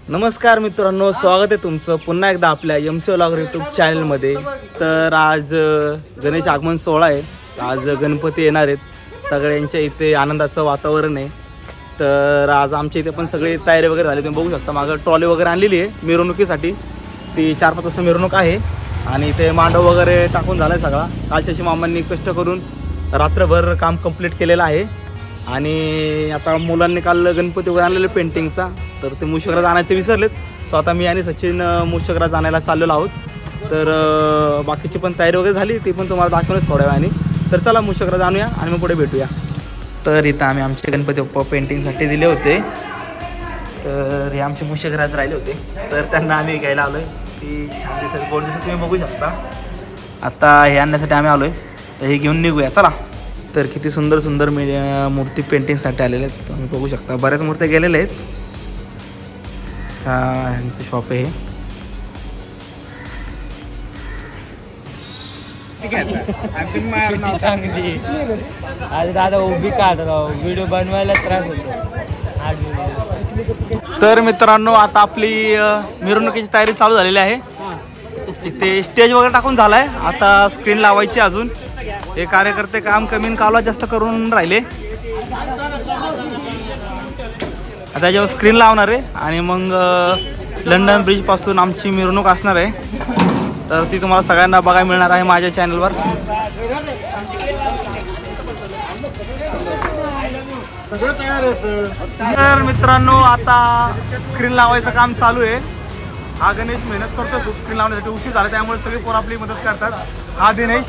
नमस्कार मित्रांनो, स्वागत आहे तुमचं पुन्हा एकदा आपल्या MC व्लॉगर यूट्यूब चॅनलमध्ये। तर आज गणेश आगमन सोहळा आहे। आज गणपती येणार आहेत। सगळ्यांच्या इथे आनंदाचं वातावरण आहे। तर आज आमच्या इथे पण सगळी तयारी वगैरे झाली। तुम्ही बघू शकता मागं ट्रॉली वगैरे आणलेली आहे मिरवणुकीसाठी। ती 4-5 वाजता मिरवणूक आहे आणि इथे मांडव वगैरे टाकून झाला आहे सगळा। कालच्याशी मामांनी कष्ट करून रात्रभर काम कंप्लीट केलेलं आहे आणि आता मुलांनी काल गणपती वगैरे आणलेले पेंटिंगचा, तर ते मुशकरात आणायचे विसरलेत। सो आता मी आणि सचिन मुशकरात आणायला चाललेलो आहोत। तर बाकीची पण तयारी वगैरे झाली, ती पण तुम्हाला दाखवूनच थोड्या वेळाने। तर चला मुशकरात आणूया आणि मग पुढे भेटूया। तर इथं आम्ही आमचे गणपती बाप्पा पेंटिंगसाठी दिले होते। तर हे आमचे मुशकरात राहिले होते, तर त्यांना आम्ही घ्यायला आलो आहे। ती छान दिसत गोड दिसत तुम्ही बघू शकता। आता हे आणण्यासाठी आम्ही आलो आहे, तर हे घेऊन निघूया चला। तर किती सुंदर सुंदर मूर्ती पेंटिंगसाठी आलेले आहेत तुम्ही बघू शकता। बऱ्याच मूर्त्या गेलेल्या आहेत। ह्यांचं शॉप आहे चांगली आज दादा उभी काढ राव, व्हिडिओ बनवायला त्रास होतो। तर मित्रांनो, आता आपली मिरवणुकीची तयारी चालू झालेली आहे। इथे स्टेज वगैरे टाकून झालाय, आता स्क्रीन लावायची अजून। हे कार्यकर्ते काम कमी कालवा जास्त करून राहिले। आता याच्यावर स्क्रीन लावणार आहे आणि मग लंडन ब्रिज पासून आमची मिरवणूक असणार आहे। तर ती तुम्हाला सगळ्यांना बघायला मिळणार आहे माझ्या चॅनलवर। तर मित्रांनो, आता स्क्रीन लावायचं काम चालू आहे। हा गणेश मेहनत करतो खूप स्क्रीन लावण्यासाठी, उशीर झाला त्यामुळे सगळे पोरं आपली मदत करतात। हा दिनेश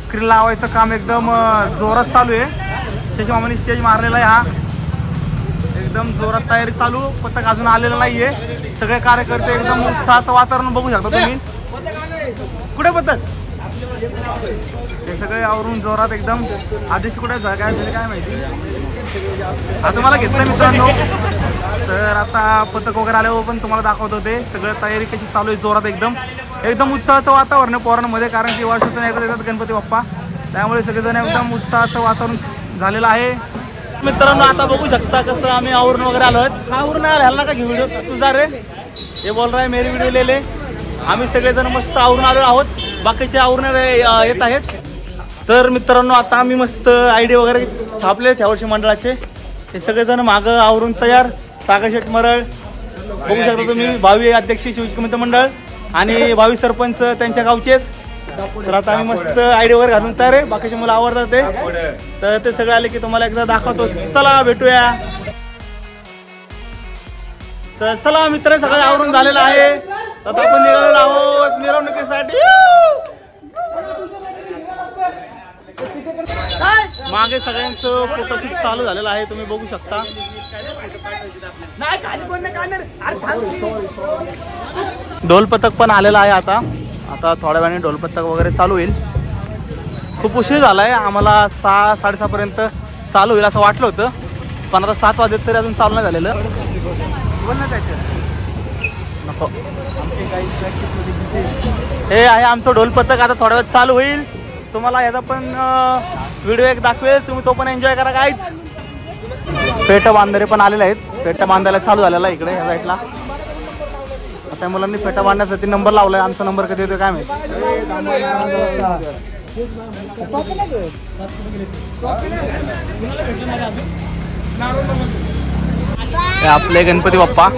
स्क्रीन लावायचं काम एकदम जोरात चालू आहे। शशी मामाने स्टेज मारलेला आहे, हा एकदम जोरात तयारी चालू। पथक अजून आलेलं नाहीये। सगळे कार्यकर्ते एकदम उत्साहाचं वातावरण बघू शकता तुम्ही। कुठे पथक हे सगळे आवरून जोरात एकदम। आदेश कुठे काय झाले काय माहिती। आता मला घेतलं मित्रांनो। तर आता पथक वगैरे आल्यावर पण तुम्हाला दाखवत होते सगळं तयारी कशी चालू आहे जोरात एकदम। एकदम उत्साहाचं वातावरण आहे पोरांमध्ये, कारण की वर्षातून एकदा येतात गणपती बाप्पा, त्यामुळे सगळेजण एकदम उत्साहाचं वातावरण झालेलं आहे। मित्रांनो, आता बघू शकता कसं आम्ही आवरून वगैरे आलो आहेत। आवरून ह्याला नका घेऊ व्हिडिओ तुझा रे, हे बोल रहा है मेरी व्हिडिओ ले ले। आम्ही सगळेजण मस्त आवरून आलेलो आहोत, बाकीचे आवरून येत आहेत। तर मित्रांनो, आता आम्ही मस्त आयडी वगैरे छापले त्या वर्षी मंडळाचे। हे सगळेजण मागं आवरून तयार। सागर शेठ मरळ बघू शकता तुम्ही, भावी अध्यक्ष शिवजी मित्र मंडळ आणि भावी सरपंच त्यांच्या गावचेच। तर आता आम्ही मस्त आयडी वगैरे घालून तयार आहे। बाकीचे मुलं आवडतात ते, तर ते सगळे आले की तुम्हाला एकदा दाखवतो। चला भेटूया। तर चला मित्र, सगळं आवरून झालेलं आहे। आता आपण निघालेलो आहोत मिरवणुकीसाठी। मागे सगळ्यांचं फोटोशूट चालू झालेलं आहे, तुम्ही बघू शकता। ढोल पथक पण आलेला आहे। आता थोड्या वेळाने ढोल पथक वगैरे चालू होईल। खूप उशीर झाला आहे, आम्हाला 6-6:30 पर्यंत चालू होईल असं वाटलं होतं, पण आता 7 वाजले तरी अजून चालू नाही झालेलं। नको, हे आहे आमचं ढोल पथक। आता थोड्या वेळ चालू होईल, तुम्हाला याचा पण व्हिडिओ एक दाखवेल, तुम्ही तो पण एन्जॉय करा गाईज। फेटा बांधारे पण आलेले आहेत, फेटा बांधायला चालू झालेला आहे इकडे या साईडला। आता मुलांनी फेटा बांधण्यासाठी नंबर लावलाय, आमचा नंबर कधी येतो काय माहिती। आपले गणपती बाप्पा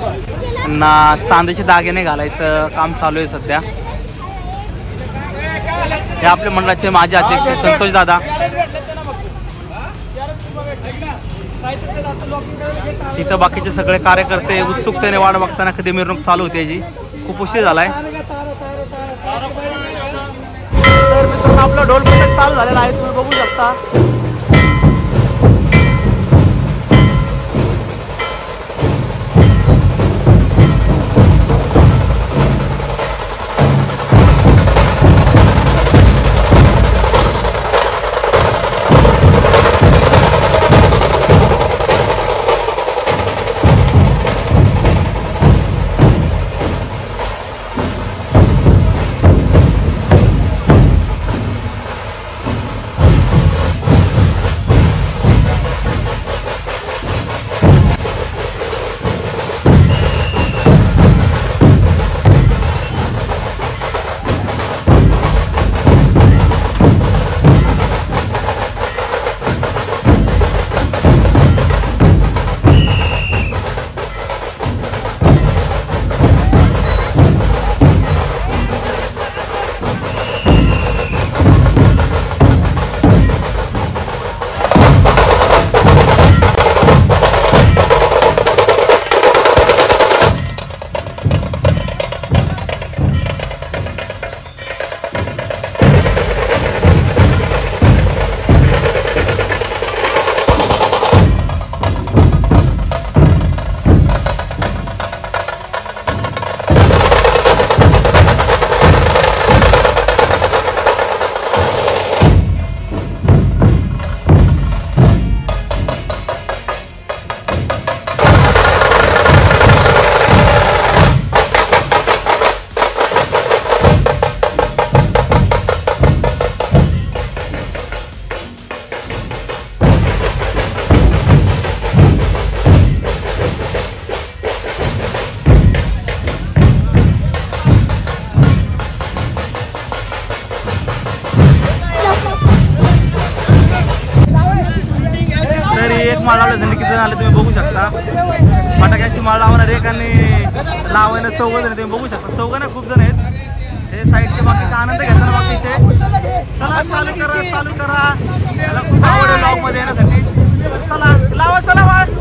यांना चांदीचे दागिने घालायचं काम चालू आहे सध्या। हे आपले मंडळाचे माजी अध्यक्ष संतोष दादा। तिथं बाकीचे सगळे कार्यकर्ते उत्सुकतेने वाट बघताना कधी मिरवणूक चालू होते याची। खूप उशीर झालाय। तर मित्रांनो, आपला ढोल पथक चालू झालेला आहे, तुम्ही बघू शकता। एकाने लावायला 4 जण, तुम्ही बघू शकता 4 ना खूप जण आहेत. हे साईडचे बाकीचे आनंद घेताना बाकीचे. चला चालू करा. याला खूप आवड आहे ब्लॉग मध्ये येण्यासाठी. चला लावा चला वाट.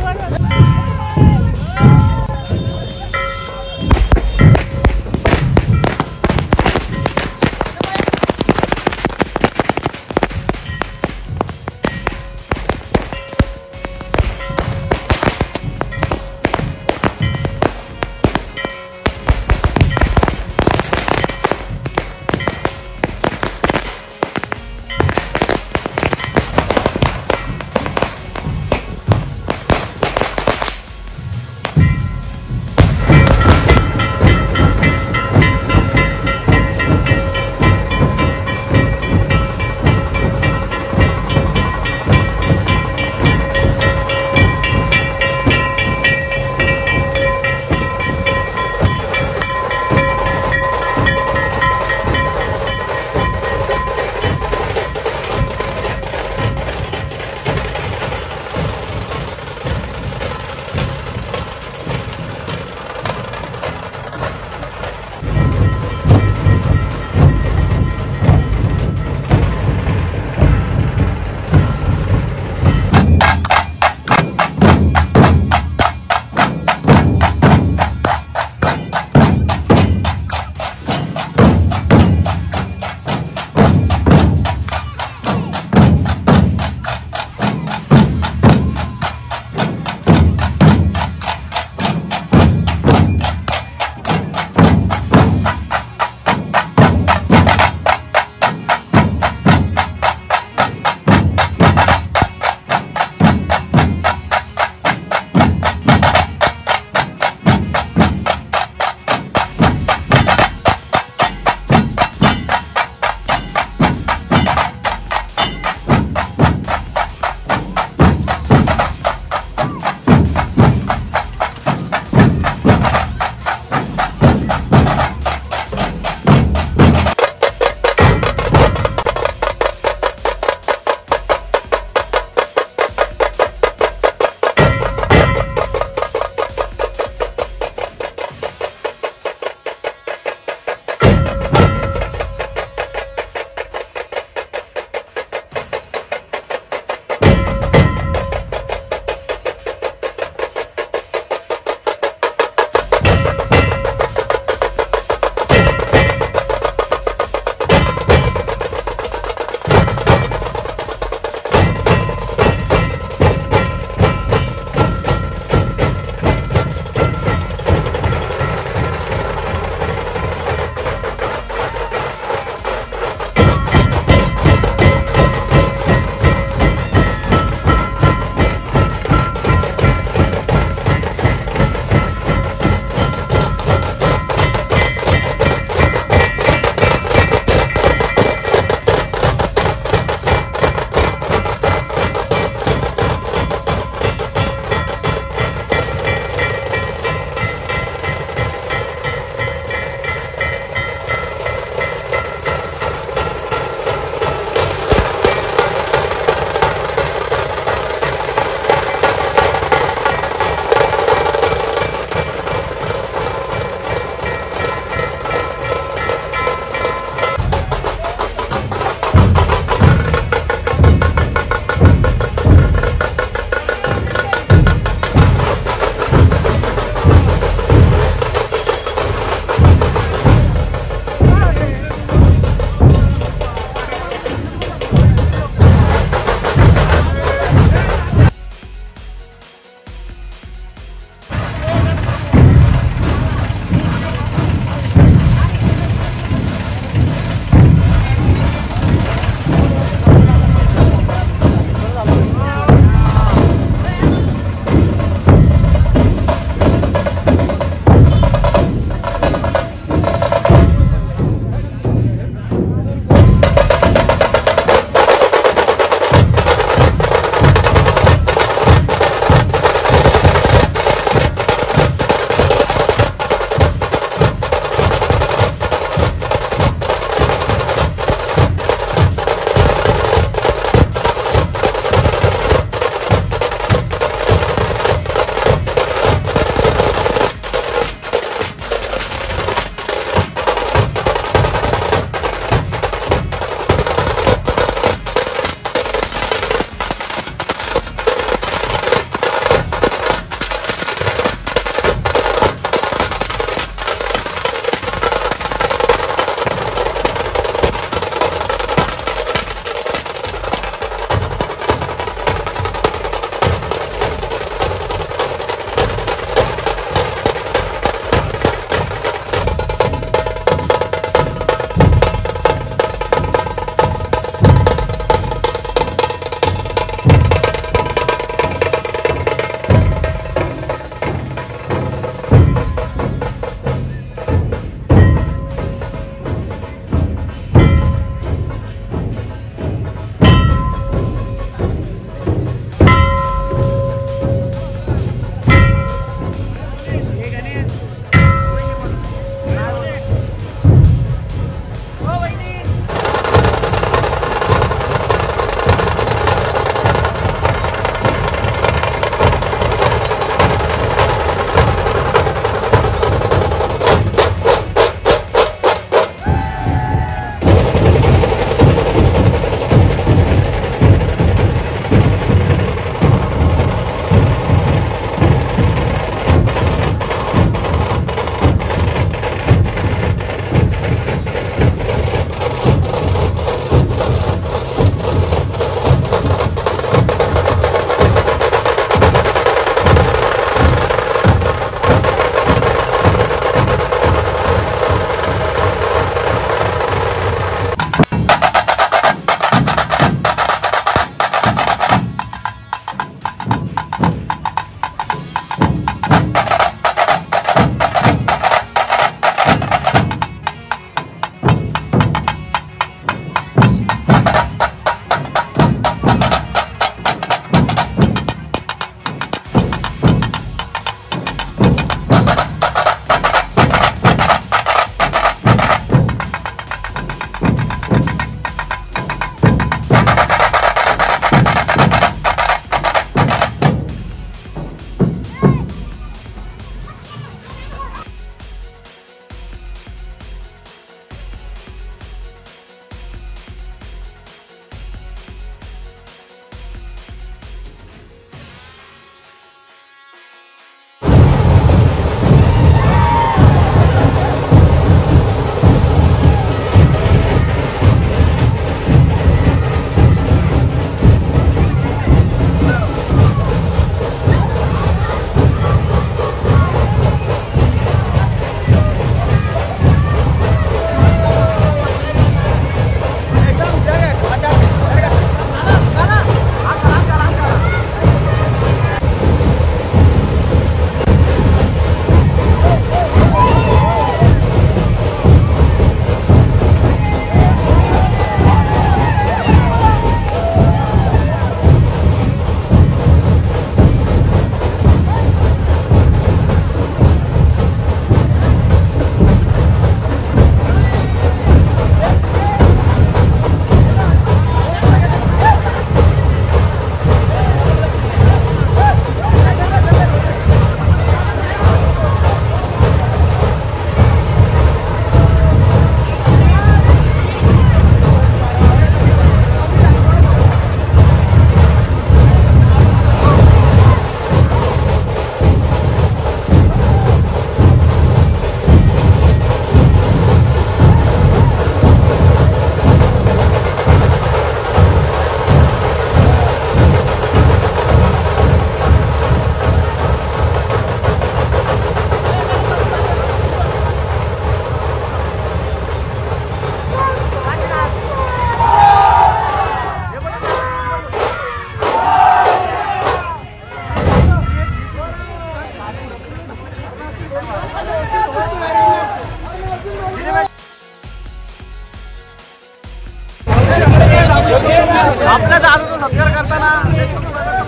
आपल्या दादाचा सत्कार करताना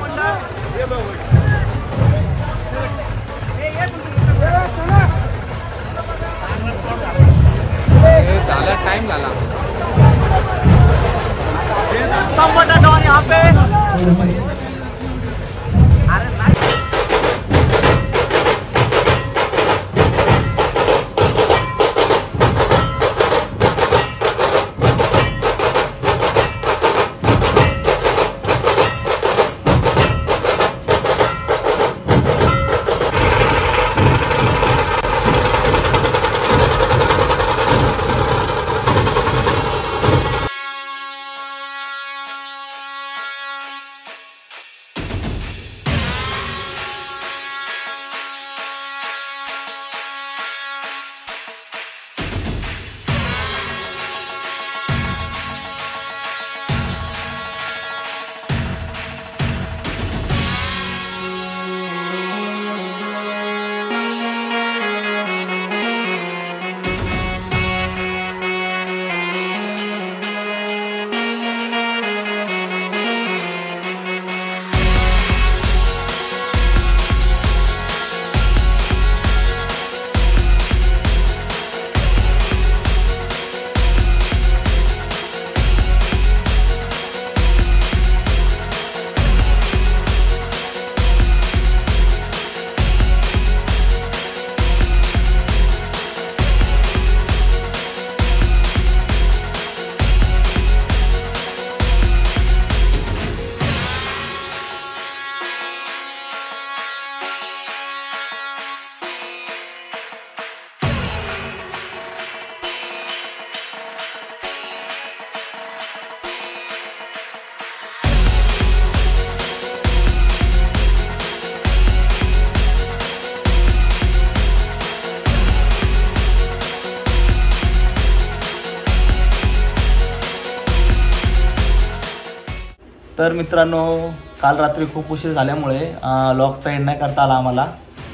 मंडळ झाला टाइम झाला संबंध और यहाँ पे अरे नहीं तर मित्रांनो काल रात्री खूप उशीर झाल्यामुळे लॉकचा एंड नाही करता आला आम्हाला.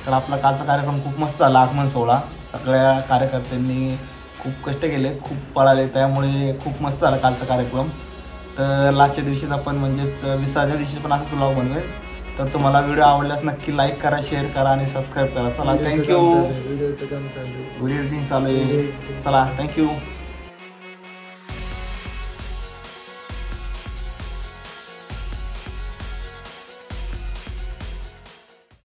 तर आपला कालचा कार्यक्रम खूप मस्त झाला. आगमन सोहळा सगळ्या कार्यकर्त्यांनी खूप कष्ट केले, खूप पळाले, त्यामुळे खूप मस्त झाला कालचा कार्यक्रम. तर लास्टच्या दिवशीच आपण म्हणजेच विसर्जनाच्या दिवशी पण असंच व्लॉग बनवेल. तर तुम्हाला व्हिडिओ आवडल्यास नक्की लाईक करा, शेअर करा आणि सबस्क्राईब करा. चला थँक्यू. व्हिडिओ एडिटिंग चालू आहे. चला थँक्यू.